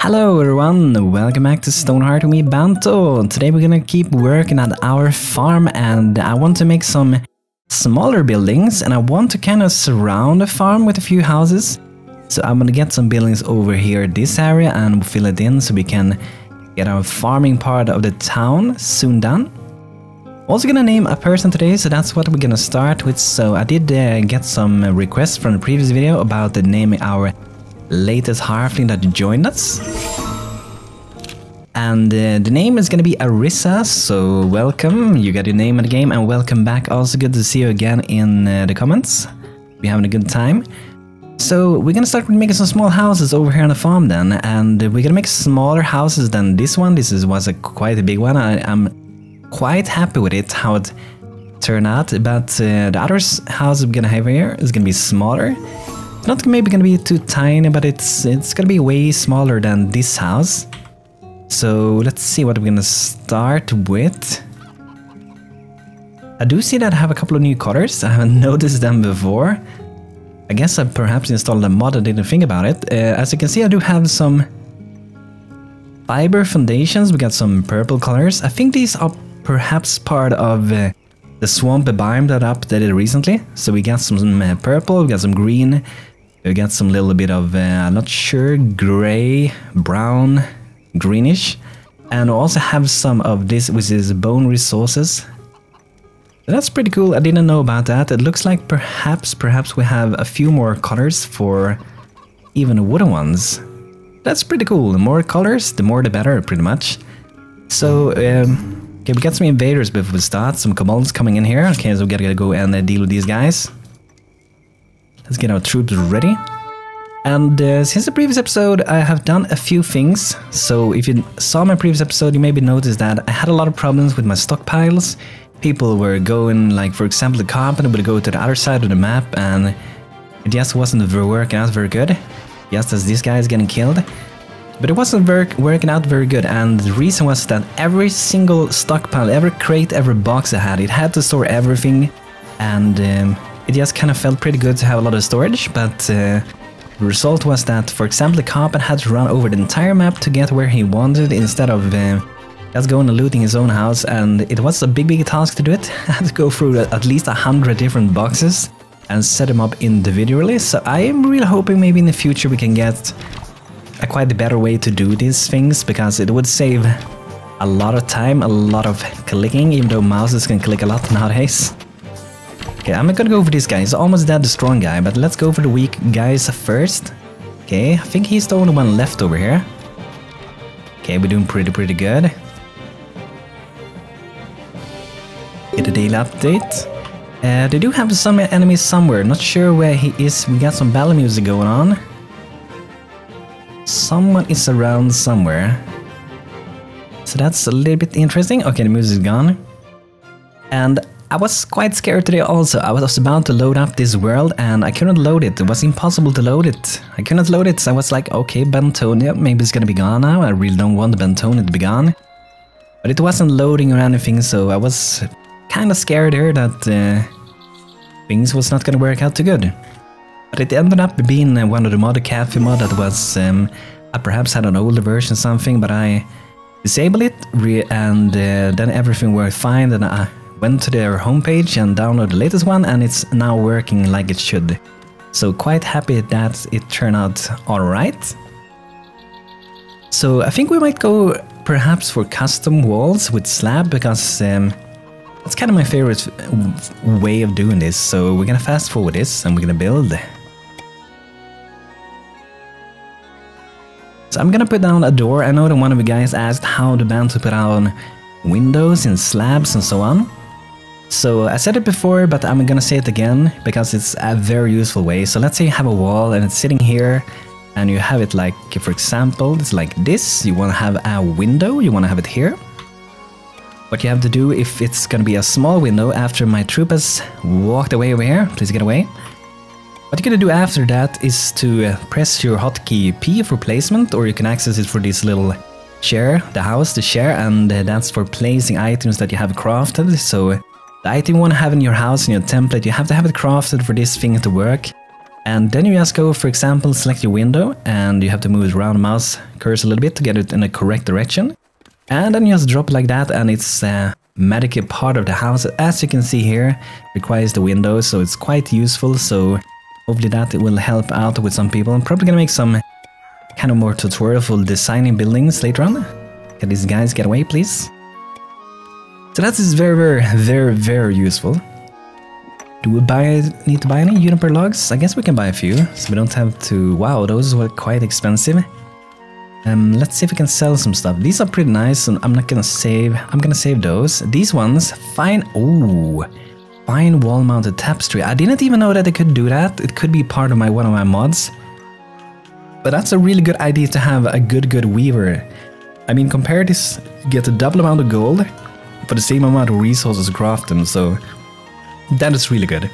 Hello everyone, welcome back to Stonehearth with me, BANTO. Today we're gonna keep working at our farm and I want to make some smaller buildings and I want to kind of surround the farm with a few houses. So I'm gonna get some buildings over here this area and fill it in so we can get our farming part of the town soon done. Also gonna name a person today, so that's what we're gonna start with. So I did get some requests from the previous video about naming our latest halfling that joined us, and the name is gonna be Arisa, so welcome, you got your name in the game, and welcome back. Also good to see you again in the comments. We're having a good time. So we're gonna start with making some small houses over here on the farm then, and we're gonna make smaller houses than this one. This was quite a big one. I'm quite happy with it, how it turned out, but the other house we're gonna have here is gonna be smaller. Not maybe gonna be too tiny, but it's gonna be way smaller than this house. So let's see what we're gonna start with. I do see that I have a couple of new colors. I haven't noticed them before. I guess I perhaps installed a mod and didn't think about it. As you can see, I do have some fiber foundations. We got some purple colors. I think these are perhaps part of the swamp biome that I updated recently. So we got some purple, we got some green. We got some little bit of, I'm not sure, gray, brown, greenish. And we also have some of this, which is bone resources. So that's pretty cool, I didn't know about that. It looks like perhaps we have a few more colors for even wooden ones. That's pretty cool, the more colors, the more the better, pretty much. So, okay, we got some invaders before we start, some kobolds coming in here. Okay, so we gotta go and deal with these guys. Let's get our troops ready. And since the previous episode, I have done a few things. So if you saw my previous episode, you maybe noticed that I had a lot of problems with my stockpiles. People were going, like, for example, the company would go to the other side of the map and it just wasn't working out very good. Just as this guy is getting killed. But it wasn't working out very good, and the reason was that every single stockpile, every crate, every box I had, it had to store everything, and it just kind of felt pretty good to have a lot of storage, but the result was that, for example, the cop had to run over the entire map to get where he wanted instead of just going and looting his own house, and it was a big task to do it. I had to go through at least 100 different boxes and set them up individually, so I am really hoping maybe in the future we can get a quite better way to do these things, because it would save a lot of time, a lot of clicking, even though mouses can click a lot nowadays. Okay, I'm gonna go for this guy. He's almost dead, the strong guy, but let's go for the weak guys first. Okay, I think he's the only one left over here. Okay, we're doing pretty good. Get a daily update. They do have some enemies somewhere, not sure where he is. We got some battle music going on. Someone is around somewhere. So that's a little bit interesting. Okay, the music is gone. And I was quite scared today also. I was about to load up this world and I couldn't load it. It was impossible to load it. I couldn't load it, so I was like, okay, Bantonia, maybe it's gonna be gone now. I really don't want the Bantonia to be gone. But it wasn't loading or anything, so I was kind of scared here that things was not gonna work out too good. But it ended up being one of the mod, cafe mod, that was, I perhaps had an older version or something, but I disabled it and then everything worked fine. Then I went to their homepage and downloaded the latest one, and it's now working like it should. So quite happy that it turned out alright. So I think we might go perhaps for custom walls with slab, because that's kind of my favorite way of doing this. So we're gonna fast forward this and we're gonna build. So I'm gonna put down a door. I know that one of you guys asked how the band to put on windows and slabs and so on. So I said it before, but I'm gonna say it again because it's a very useful way. So let's say you have a wall and it's sitting here and you have it like, for example, it's like this. You wanna have a window, you wanna have it here. What you have to do, if it's gonna be a small window, after my troop has walked away over here, please get away. What you're gonna do after that is to press your hotkey P for placement, or you can access it for this little chair, the chair, and that's for placing items that you have crafted. So the item you want to have in your house, in your template, you have to have it crafted for this thing to work. And then you just go, for example, select your window, and you have to move around the mouse cursor a little bit to get it in the correct direction. And then you just drop it like that, and it's magically part of the house. As you can see here, requires the window, so it's quite useful. So hopefully that will help out with some people. I'm probably gonna make some kind of more tutorial for designing buildings later on. Can these guys get away, please? So that is very useful. Do we need to buy any juniper logs? I guess we can buy a few, so we don't have to... Wow, those were quite expensive. Let's see if we can sell some stuff. These are pretty nice, and I'm gonna save those. These ones, fine. Ooh, fine wall-mounted tapestry. I didn't even know that they could do that. It could be part of one of my mods. But that's a really good idea to have a good weaver. I mean, compare this, you get a double amount of gold for the same amount of resources to craft them, so that is really good.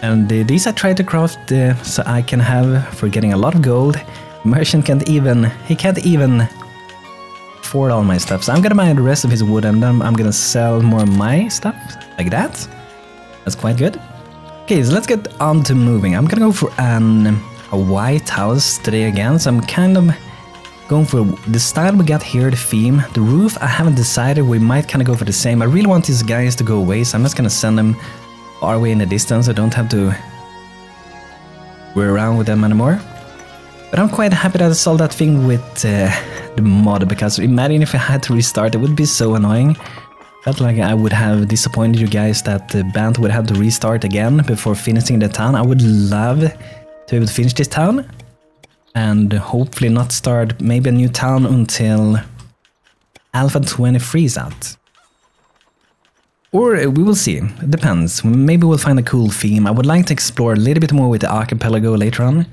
And these I tried to craft so I can have for getting a lot of gold. Merchant can't even afford all my stuff, so I'm gonna buy the rest of his wood, and then I'm gonna sell more of my stuff, like that. That's quite good. Okay, so let's get on to moving. I'm gonna go for a white house today again, so I'm kind of going for the style we got here, the theme. The roof, I haven't decided, we might kind of go for the same. I really want these guys to go away, so I'm just gonna send them far away in the distance. I don't have to worry around with them anymore. But I'm quite happy that I solved that thing with the mod, because imagine if I had to restart, it would be so annoying. Felt like I would have disappointed you guys that the BANTO would have to restart again before finishing the town. I would love to be able to finish this town and hopefully not start maybe a new town until Alpha 23 is out. Or we will see, it depends. Maybe we'll find a cool theme. I would like to explore a little bit more with the archipelago later on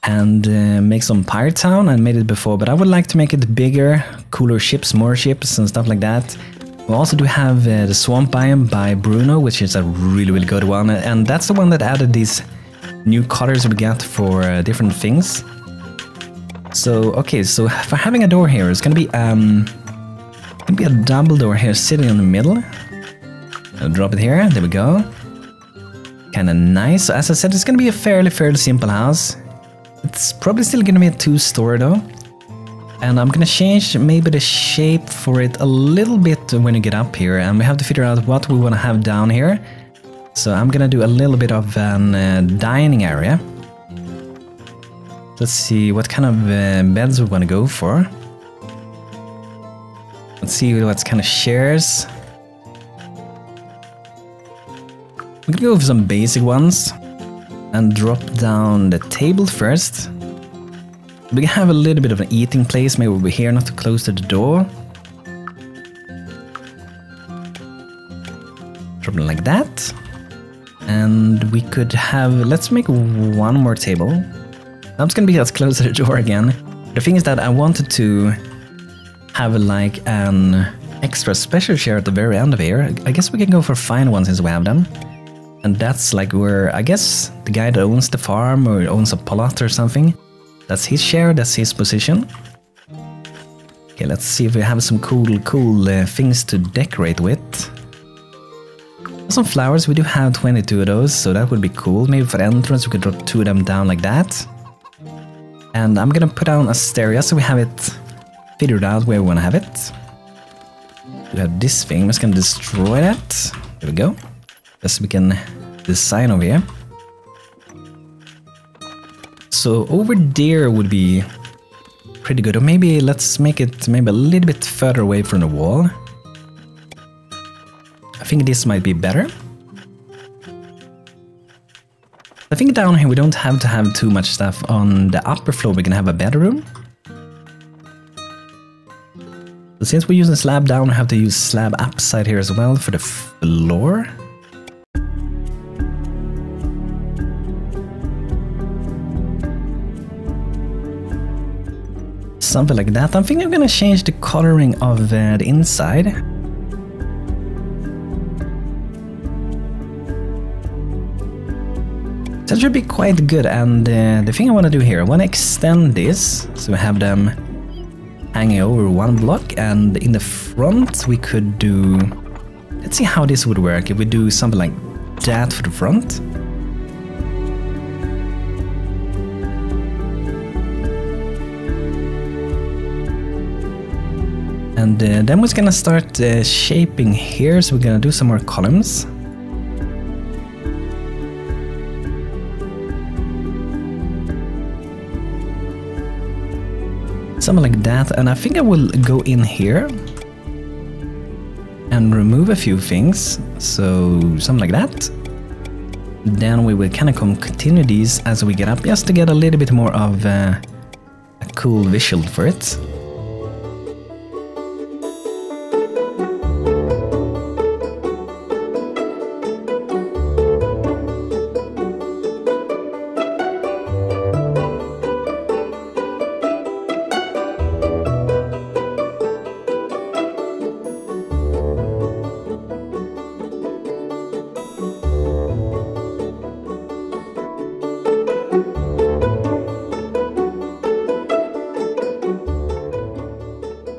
and make some pirate town. I made it before, but I would like to make it bigger, cooler ships, more ships and stuff like that. We also do have the swamp biome by Bruno, which is a really good one, and that's the one that added these new colors we got for different things. So okay, so for having a door here, it's gonna be a double door here sitting in the middle. I'll drop it here. There we go. Kind of nice. So as I said, it's gonna be a fairly simple house. It's probably still gonna be a 2-story though, and I'm gonna change maybe the shape for it a little bit when you get up here, and we have to figure out what we want to have down here. So I'm gonna do a little bit of a dining area. Let's see what kind of beds we want to go for. Let's see what kind of chairs. We can go for some basic ones and drop down the table first. We can have a little bit of an eating place, maybe over here, not too close to the door. Drop it like that. And we could have, let's make one more table. Now it's gonna be as close to the door again. The thing is that I wanted to have like an extra special chair at the very end of here. I guess we can go for fine ones since we have them. And that's like where, I guess, the guy that owns the farm or owns a plot or something, that's his chair, that's his position. Okay, let's see if we have some cool things to decorate with. Some flowers, we do have 22 of those, so that would be cool. Maybe for the entrance we could drop 2 of them down like that. And I'm gonna put down a stair so we have it figured out where we wanna have it. We have this thing, I'm just gonna destroy that. There we go. Just so we can design over here. So over there would be pretty good, or maybe let's make it maybe a little bit further away from the wall. I think this might be better. I think down here we don't have to have too much stuff. On the upper floor we can have a bedroom. So since we're using slab down, we have to use slab upside here as well for the floor. Something like that. I think I'm gonna change the coloring of the inside. That should be quite good, and the thing I want to do here, I want to extend this so we have them hanging over one block, and in the front we could do... Let's see how this would work if we do something like that for the front. And then we're gonna start shaping here, so we're gonna do some more columns. Something like that, and I think I will go in here and remove a few things, so something like that. Then we will kind of continue these as we get up, just to get a little bit more of a cool visual for it.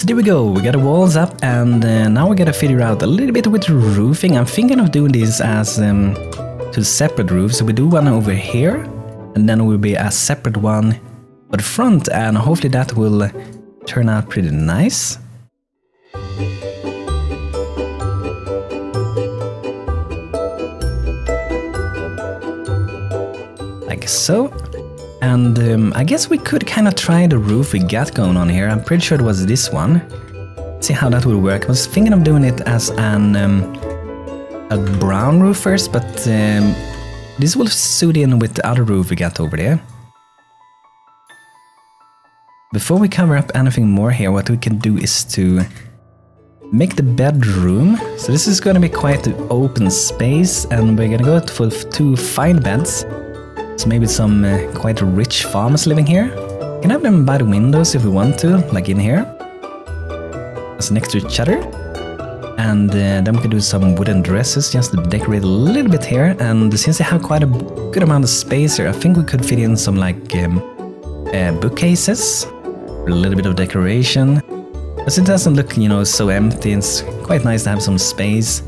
There we go, we got the walls up, and now we gotta figure out a little bit with roofing. I'm thinking of doing this as two separate roofs. So we do one over here, and then will be a separate one for the front, and hopefully that will turn out pretty nice. Like so. And I guess we could kind of try the roof we got going on here. I'm pretty sure it was this one. See how that will work. I was thinking of doing it as a brown roof first, but this will suit in with the other roof we got over there. Before we cover up anything more here, what we can do is to make the bedroom. So this is going to be quite an open space, and we're going to go for 2 fine beds. So maybe some quite rich farmers living here. You can have them by the windows if we want to, like in here. As next to each other. And then we can do some wooden dresses just to decorate a little bit here. And since they have quite a good amount of space here, I think we could fit in some like bookcases. For a little bit of decoration. Because it doesn't look, you know, so empty. It's quite nice to have some space.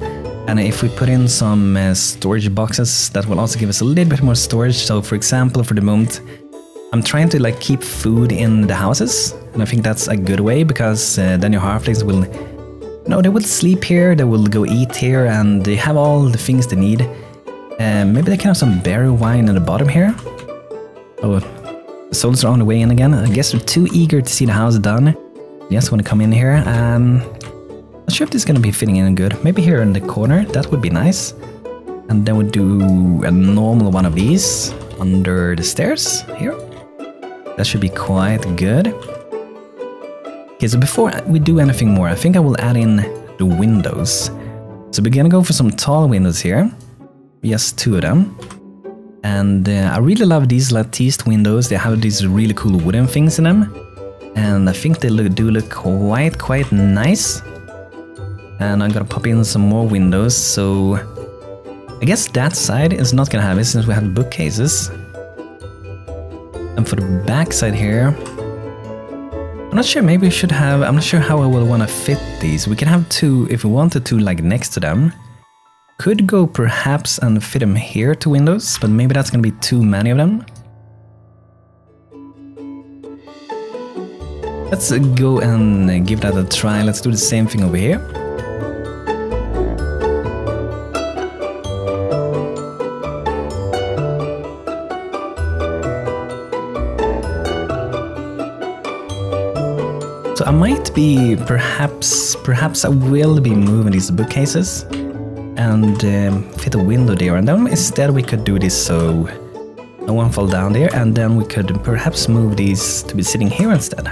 And if we put in some storage boxes, that will also give us a little bit more storage. So for example, for the moment, I'm trying to like keep food in the houses. And I think that's a good way, because then your halflings will, you know, they will sleep here, they will go eat here, and they have all the things they need. Maybe they can have some berry wine in the bottom here. Oh, the souls are on the way in again. I guess they're too eager to see the house done. Just want to come in here. Not sure if this is going to be fitting in good. Maybe here in the corner, that would be nice. And then we'll do a normal one of these under the stairs here. That should be quite good. Okay, so before we do anything more, I think I will add in the windows. So we're gonna go for some tall windows here. Just 2 of them. And I really love these latticed windows. They have these really cool wooden things in them. And I think they do look quite nice. And I'm gonna pop in some more windows, so I guess that side is not gonna have it since we have bookcases. And for the back side here, I'm not sure, maybe we should have, I'm not sure how I will wanna fit these. We can have 2 if we wanted to, like next to them. Could go perhaps and fit them here to windows, but maybe that's gonna be too many of them. Let's go and give that a try. Let's do the same thing over here. So I might be, perhaps I will be moving these bookcases and fit a window there, and then instead we could do this so no one fall down there, and then we could perhaps move these to be sitting here instead.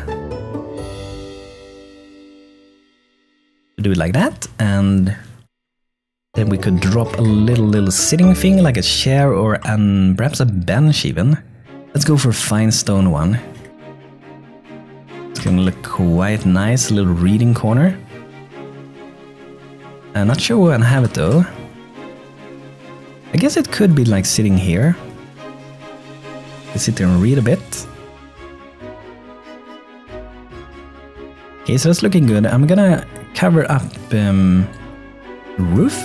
Do it like that, and then we could drop a little sitting thing like a chair or perhaps a bench even. Let's go for a fine stone one. It's gonna look quite nice, a little reading corner. I'm not sure where I have it though. I guess it could be like sitting here. You sit there and read a bit. Okay, so that's looking good. I'm gonna cover up the roof.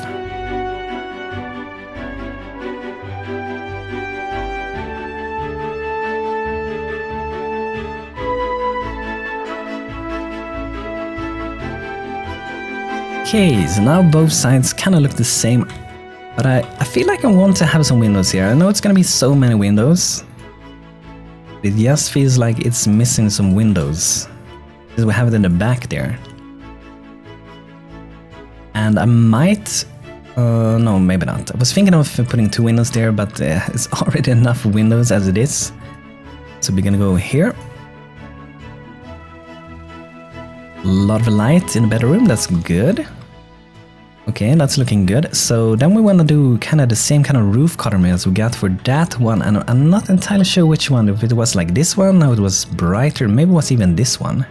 Okay, so now both sides kind of look the same. But I feel like I want to have some windows here. I know it's gonna be so many windows. It just feels like it's missing some windows. Because we have it in the back there. And I might... no, maybe not. I was thinking of putting 2 windows there, but it's already enough windows as it is. So we're gonna go here. A lot of light in the bedroom, that's good. Okay, that's looking good. So then we want to do kind of the same kind of roof cutter as we got for that one. And I'm not entirely sure which one. If it was like this one, or it was brighter, maybe it was even this one.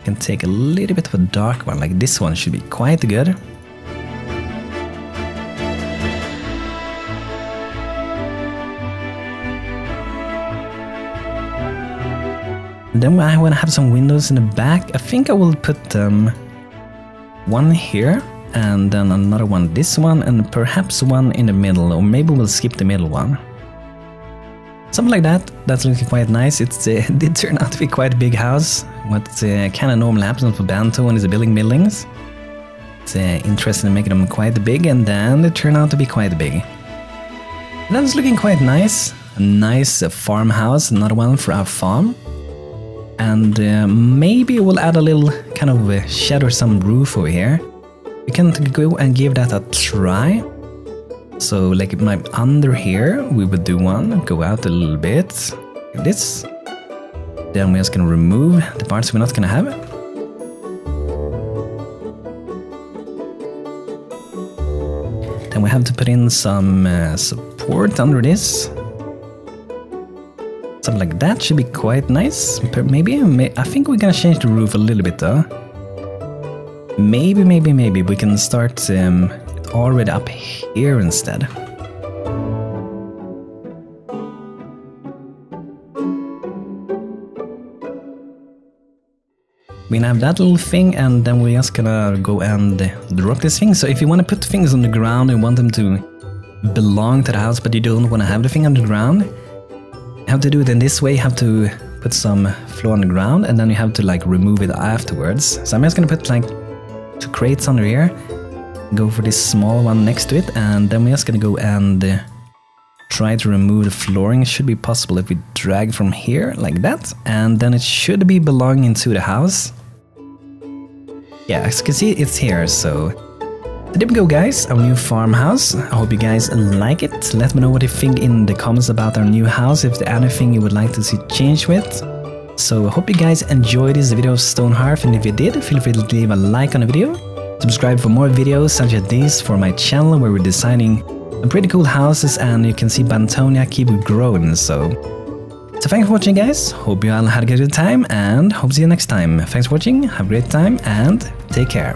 Can take a little bit of a dark one, like this one should be quite good. Then I want to have some windows in the back. I think I will put one here, and then another one this one, and perhaps one in the middle, or maybe we'll skip the middle one. Something like that. That's looking quite nice. It did turn out to be quite a big house. What kind of normally happens for Banto when he's building buildings. It's interesting in making them quite big, and then they turn out to be quite big. That's looking quite nice. A nice farmhouse, another one for our farm. And maybe we'll add a little kind of shed or some roof over here. We can go and give that a try. So like under here, we would do one, go out a little bit, like this. Then we're just gonna remove the parts we're not gonna have. Then we have to put in some support under this. Something like that should be quite nice. Maybe I think we're gonna change the roof a little bit though. Maybe we can start already up here instead. We're gonna have that little thing, and then we're just gonna go and drop this thing. So if you want to put things on the ground and want them to belong to the house, but you don't want to have the thing on the ground, you have to do it in this way. You have to put some floor on the ground, and then you have to like remove it afterwards. So I'm just gonna put like 2 crates under here, go for this small one next to it, and then we're just gonna go and try to remove the flooring. It should be possible if we drag from here like that, and then it should be belonging to the house. Yeah, as you can see, it's here. So there we go, guys, our new farmhouse. I hope you guys like it. Let me know what you think in the comments about our new house, if there's anything you would like to see change with. So I hope you guys enjoyed this video of Stonehearth, and if you did, feel free to leave a like on the video. Subscribe for more videos such as these for my channel, where we're designing some pretty cool houses, and you can see Bantonia keep growing. So thanks for watching, guys. Hope you all had a good time, and hope to see you next time. Thanks for watching, have a great time, and take care.